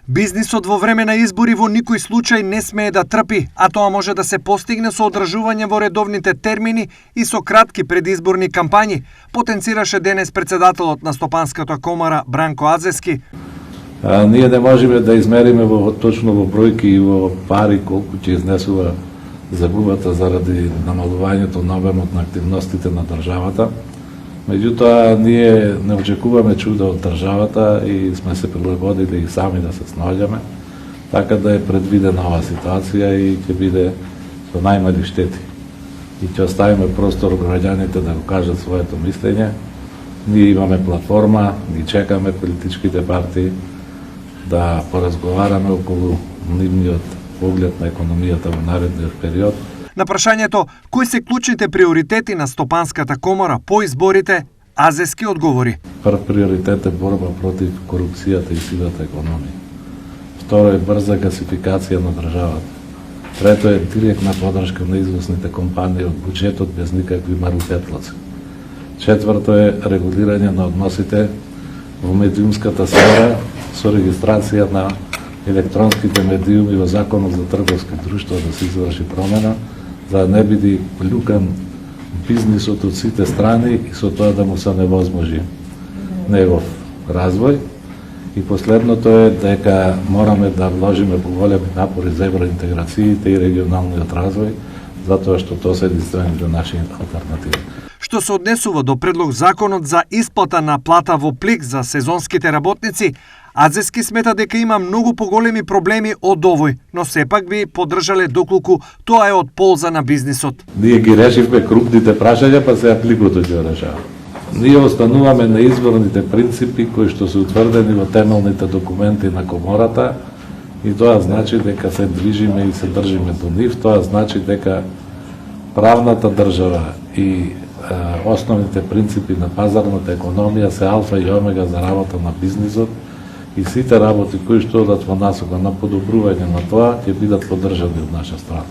Бизнисот во време на избори во никој случај не смее да трпи, а тоа може да се постигне со одржување во редовните термини и со кратки предизборни кампањи, потенцираше денес председателот на Стопанската комора Бранко Азески. Ние не можеме да измериме точно во бројки и во пари колку ќе изнесува загубата заради намалувањето на обемот на активностите на државата. Меѓутоа, ние не очекуваме чуда од државата и сме се прилагодили и сами да се снаоѓаме, така да е предвидена оваа ситуација и ќе биде со најмали штети. И ќе оставиме простор граѓаните да го кажат своето мислење. Ние имаме платформа, ги чекаме политичките партии да поразговараме околу нивниот поглед на економијата во наредниот период. На прашањето кои се клучните приоритети на Стопанската комора по изборите, Азески одговори. Прв приоритет е борба против корупцијата и сивата економија. Второ е брза гасификација на државата. Трето е директна подршка на извозните компании од буџетот без никакви марупетлаци. Четврто е регулирање на односите во медиумската сфера со регистрација на електронските медиуми во Законот за трговски друштва да се изврши промена, за да не биде плюкан бизнисот од сите страни и со тоа да му се невозможи негов развој. И последното е дека мораме да вложиме поголеми напори за евроинтеграциите и регионалниот развој, затоа што тоа се единствените наши алтернативи. Што се однесува до предлог законот за исплата на плата во плик за сезонските работници, Азески смета дека има многу поголеми проблеми од овој, но сепак би поддржале доколку тоа е од полза на бизнисот. Ние ги решивме крупните прашања, па сега пликото ќе решава. Ние остануваме на изборните принципи кои што се утврдени во темелните документи на комората и тоа значи дека се движиме и се држиме до нив, тоа значи дека правната држава и основните принципи на пазарната економија се алфа и омега за работа на бизнисот и сите работи кои што одат во насока на подобрување на тоа ќе бидат поддржани од наша страна.